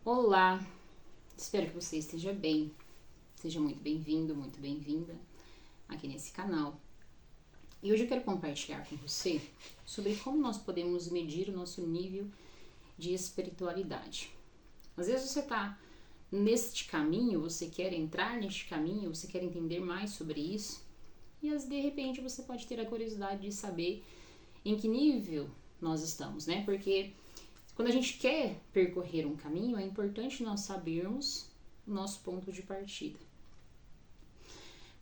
Olá, espero que você esteja bem. Seja muito bem-vindo, muito bem-vinda aqui nesse canal. E hoje eu quero compartilhar com você sobre como nós podemos medir o nosso nível de espiritualidade. Às vezes você está neste caminho, você quer entrar neste caminho, você quer entender mais sobre isso, e de repente você pode ter a curiosidade de saber em que nível nós estamos, né? Porque quando a gente quer percorrer um caminho, é importante nós sabermos o nosso ponto de partida.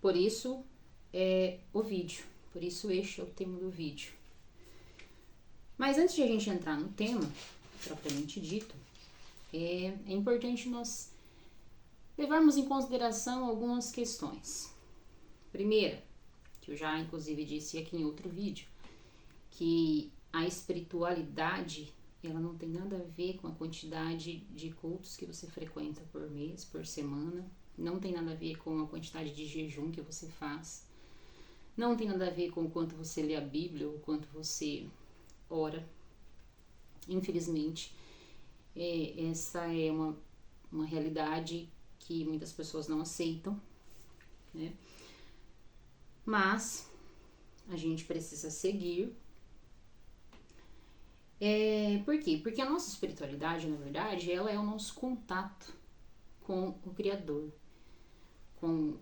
Por isso o vídeo, por isso este é o tema do vídeo. Mas antes de a gente entrar no tema, propriamente dito, é importante nós levarmos em consideração algumas questões. Primeira, que eu já inclusive disse aqui em outro vídeo, que a espiritualidade ela não tem nada a ver com a quantidade de cultos que você frequenta por mês, por semana. Não tem nada a ver com a quantidade de jejum que você faz. Não tem nada a ver com o quanto você lê a Bíblia ou o quanto você ora. Infelizmente, essa é uma realidade que muitas pessoas não aceitam, né? Mas a gente precisa seguir. Por quê? Porque a nossa espiritualidade, na verdade, ela é o nosso contato com o Criador. Com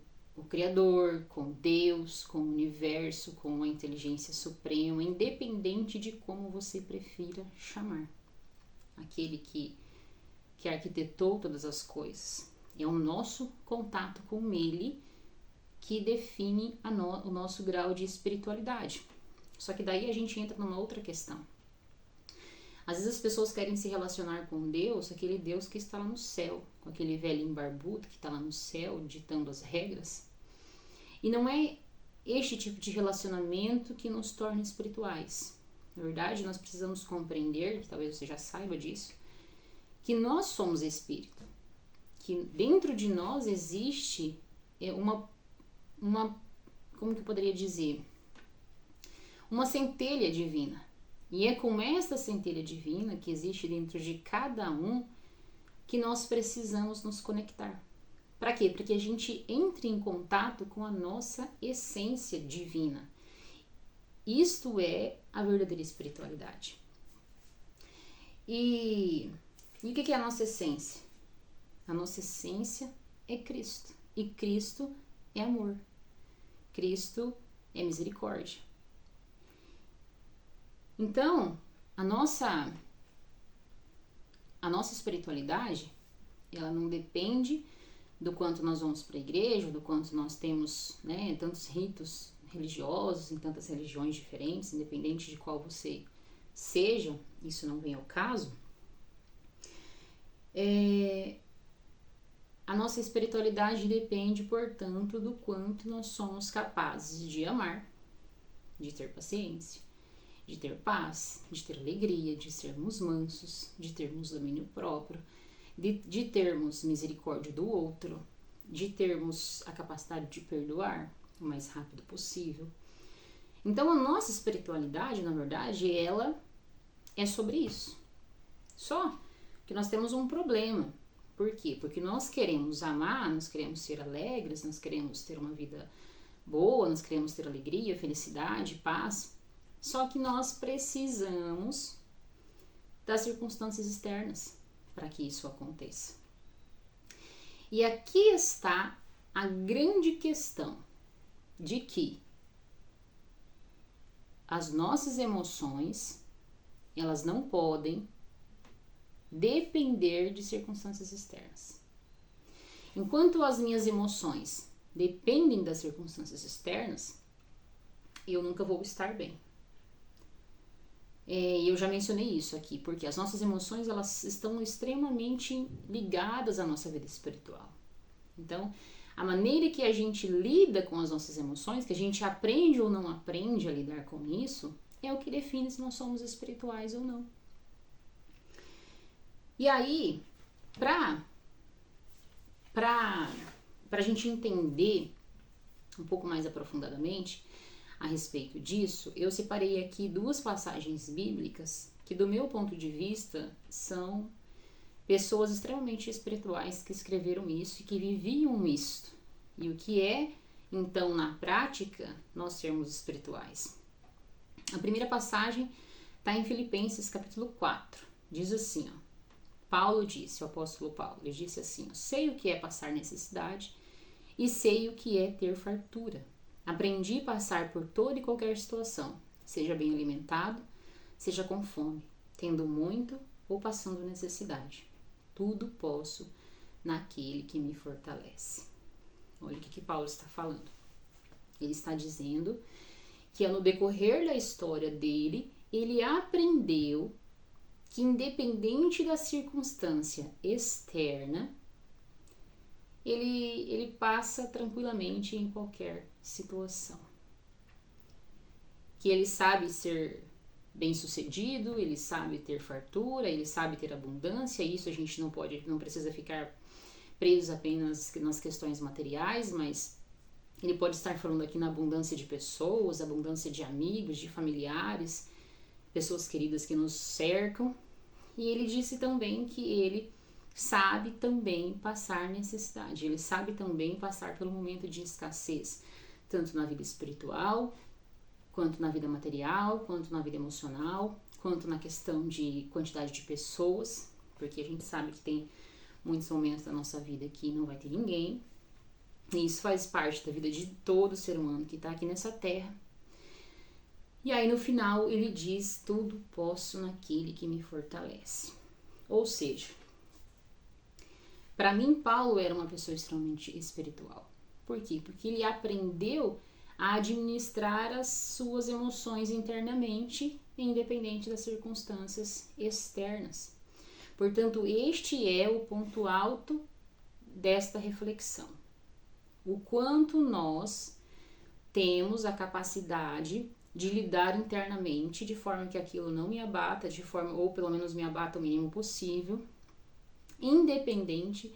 Deus, com o universo, com a inteligência suprema, independente de como você prefira chamar. Aquele que arquitetou todas as coisas. É o nosso contato com ele que define o nosso grau de espiritualidade. Só que daí a gente entra numa outra questão. Às vezes as pessoas querem se relacionar com Deus, aquele Deus que está lá no céu, com aquele velhinho barbudo que está lá no céu, ditando as regras. E não é este tipo de relacionamento que nos torna espirituais. Na verdade, nós precisamos compreender, talvez você já saiba disso, que nós somos espírito. Que dentro de nós existe como que eu poderia dizer? Uma centelha divina. E é com essa centelha divina que existe dentro de cada um que nós precisamos nos conectar. Para quê? Para que a gente entre em contato com a nossa essência divina. Isto é a verdadeira espiritualidade. E o que é a nossa essência? A nossa essência é Cristo. E Cristo é amor. Cristo é misericórdia. Então, a nossa espiritualidade, ela não depende do quanto nós vamos para a igreja, do quanto nós temos, né, tantos ritos religiosos em tantas religiões diferentes, independente de qual você seja, isso não vem ao caso. A nossa espiritualidade depende, portanto, do quanto nós somos capazes de amar, de ter paciência, de ter paz, de ter alegria, de sermos mansos, de termos domínio próprio, de termos misericórdia do outro, de termos a capacidade de perdoar o mais rápido possível. Então a nossa espiritualidade, na verdade, ela é sobre isso. Só que nós temos um problema. Por quê? Porque nós queremos amar, nós queremos ser alegres, nós queremos ter uma vida boa, nós queremos ter alegria, felicidade, paz. Só que nós precisamos das circunstâncias externas para que isso aconteça. E aqui está a grande questão de que as nossas emoções, elas não podem depender de circunstâncias externas. Enquanto as minhas emoções dependem das circunstâncias externas, eu nunca vou estar bem. Eu já mencionei isso aqui, porque as nossas emoções elas estão extremamente ligadas à nossa vida espiritual. Então, a maneira que a gente lida com as nossas emoções, que a gente aprende ou não aprende a lidar com isso, é o que define se nós somos espirituais ou não. E aí, pra gente entender um pouco mais aprofundadamente a respeito disso, eu separei aqui duas passagens bíblicas que, do meu ponto de vista, são pessoas extremamente espirituais que escreveram isso e que viviam isso. E o que é, então, na prática, nós sermos espirituais? A primeira passagem está em Filipenses capítulo 4. Diz assim, ó, Paulo disse, o apóstolo Paulo, ele disse assim, ó, sei o que é passar necessidade e sei o que é ter fartura. Aprendi a passar por toda e qualquer situação, seja bem alimentado, seja com fome, tendo muito ou passando necessidade. Tudo posso naquele que me fortalece. Olha o que Paulo está falando. Ele está dizendo que no decorrer da história dele, ele aprendeu que independente da circunstância externa, ele passa tranquilamente em qualquer situação. Que ele sabe ser bem-sucedido, ele sabe ter fartura, ele sabe ter abundância, isso a gente não precisa ficar preso apenas nas questões materiais, mas ele pode estar falando aqui na abundância de pessoas, abundância de amigos, de familiares, pessoas queridas que nos cercam. E ele disse também que ele sabe também passar necessidade, ele sabe também passar pelo momento de escassez, tanto na vida espiritual, quanto na vida material, quanto na vida emocional, quanto na questão de quantidade de pessoas, porque a gente sabe que tem muitos momentos da nossa vida que não vai ter ninguém, e isso faz parte da vida de todo ser humano que está aqui nessa terra. E aí no final ele diz, tudo posso naquele que me fortalece. Ou seja, para mim Paulo era uma pessoa extremamente espiritual. Por quê? Porque ele aprendeu a administrar as suas emoções internamente, independente das circunstâncias externas. Portanto, este é o ponto alto desta reflexão. O quanto nós temos a capacidade de lidar internamente de forma que aquilo não me abata, ou pelo menos me abata o mínimo possível, independente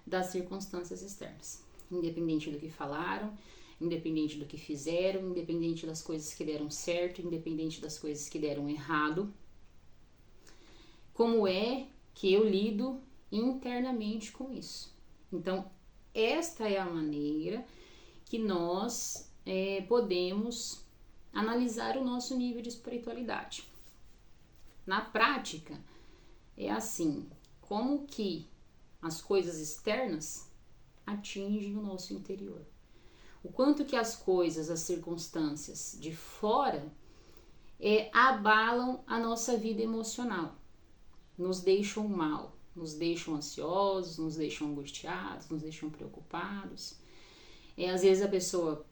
das circunstâncias externas, independente do que falaram, independente do que fizeram, independente das coisas que deram certo, independente das coisas que deram errado. Como é que eu lido internamente com isso? Então, esta é a maneira que nós podemos analisar o nosso nível de espiritualidade. Na prática, é assim, como que as coisas externas atingem o nosso interior. O quanto que as coisas, as circunstâncias de fora abalam a nossa vida emocional, nos deixam mal, nos deixam ansiosos, nos deixam angustiados, nos deixam preocupados. Às vezes a pessoa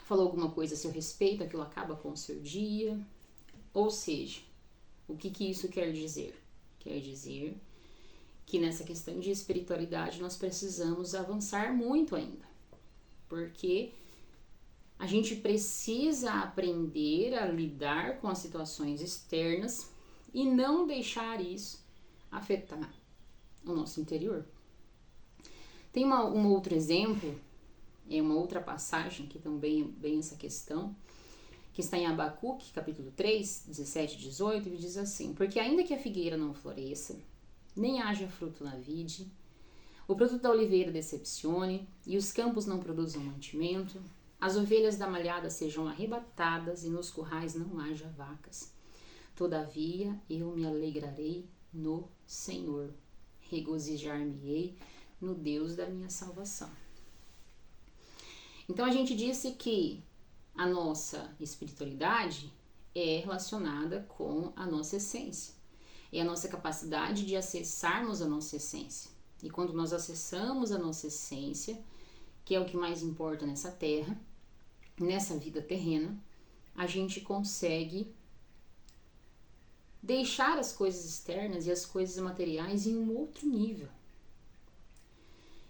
falou alguma coisa a seu respeito, aquilo acaba com o seu dia. Ou seja, o que isso quer dizer? Quer dizer que nessa questão de espiritualidade nós precisamos avançar muito ainda. Porque a gente precisa aprender a lidar com as situações externas e não deixar isso afetar o nosso interior. Tem um outro exemplo, uma outra passagem que também é bem essa questão, que está em Abacuque, capítulo 3, 17 e 18, ele diz assim: porque ainda que a figueira não floresça, nem haja fruto na vide, o produto da oliveira decepcione, e os campos não produzam mantimento, as ovelhas da malhada sejam arrebatadas, e nos currais não haja vacas. Todavia eu me alegrarei no Senhor, regozijar-me-ei no Deus da minha salvação. Então a gente disse que a nossa espiritualidade é relacionada com a nossa essência. É a nossa capacidade de acessarmos a nossa essência. E quando nós acessamos a nossa essência, que é o que mais importa nessa terra, nessa vida terrena, a gente consegue deixar as coisas externas e as coisas materiais em um outro nível.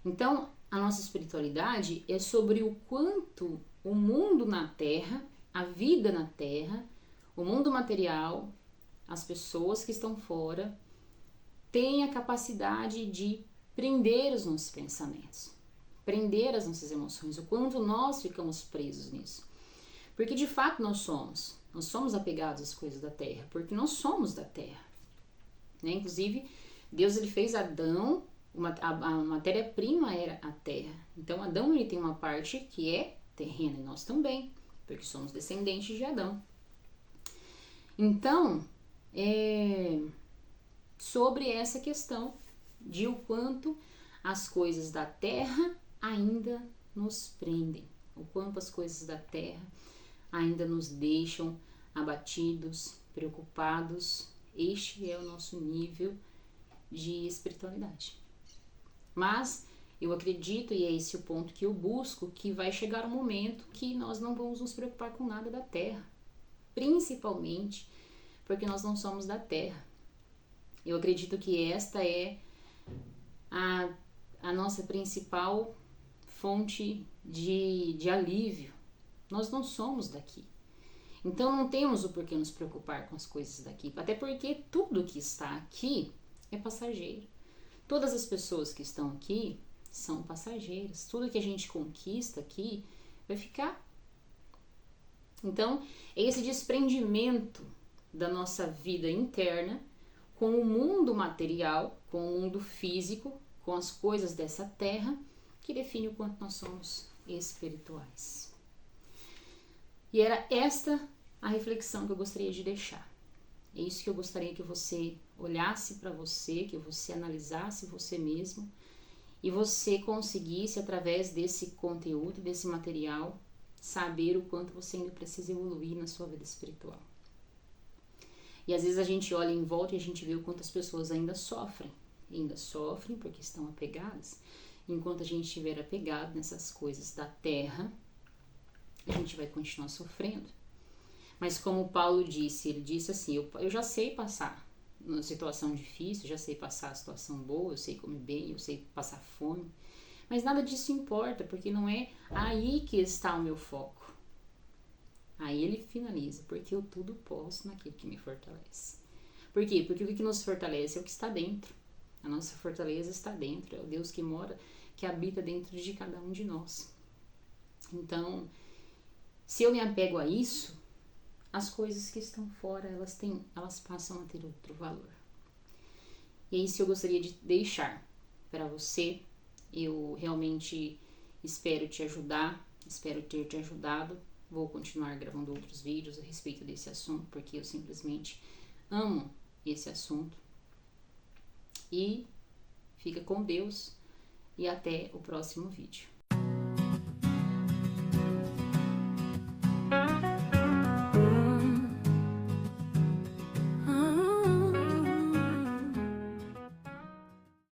Então, a nossa espiritualidade é sobre o quanto o mundo na Terra, a vida na Terra, o mundo material, as pessoas que estão fora, têm a capacidade de prender os nossos pensamentos, prender as nossas emoções, o quanto nós ficamos presos nisso. Porque de fato nós somos apegados às coisas da Terra, porque nós somos da Terra. Inclusive, Deus ele fez Adão, a matéria-prima era a terra. Então Adão ele tem uma parte que é terrena e nós também, porque somos descendentes de Adão. Então, sobre essa questão de o quanto as coisas da terra ainda nos prendem, o quanto as coisas da terra ainda nos deixam abatidos, preocupados. Este é o nosso nível de espiritualidade. Mas eu acredito, e é esse o ponto que eu busco, que vai chegar um momento que nós não vamos nos preocupar com nada da terra, principalmente porque nós não somos da terra. Eu acredito que esta é a nossa principal fonte de alívio. Nós não somos daqui. Então não temos o porquê nos preocupar com as coisas daqui. Até porque tudo que está aqui é passageiro. Todas as pessoas que estão aqui são passageiras. Tudo que a gente conquista aqui vai ficar. Então, é esse desprendimento da nossa vida interna com o mundo material, com o mundo físico, com as coisas dessa terra, que define o quanto nós somos espirituais. E era esta a reflexão que eu gostaria de deixar. É isso que eu gostaria que você olhasse para você, que você analisasse você mesmo e você conseguisse, através desse conteúdo, desse material, saber o quanto você ainda precisa evoluir na sua vida espiritual. E às vezes a gente olha em volta e a gente vê o quanto as pessoas ainda sofrem porque estão apegadas. Enquanto a gente estiver apegado nessas coisas da terra, a gente vai continuar sofrendo. Mas como Paulo disse, ele disse assim, eu já sei passar uma situação difícil, já sei passar a situação boa, eu sei comer bem, eu sei passar fome, mas nada disso importa, porque não é aí que está o meu foco. Aí ele finaliza, porque eu tudo posso naquele que me fortalece. Por quê? Porque o que nos fortalece é o que está dentro. A nossa fortaleza está dentro, é o Deus que mora, que habita dentro de cada um de nós. Então, se eu me apego a isso, as coisas que estão fora, elas passam a ter outro valor. E é isso que eu gostaria de deixar para você. Eu realmente espero te ajudar, espero ter te ajudado. Vou continuar gravando outros vídeos a respeito desse assunto, porque eu simplesmente amo esse assunto. E fica com Deus e até o próximo vídeo.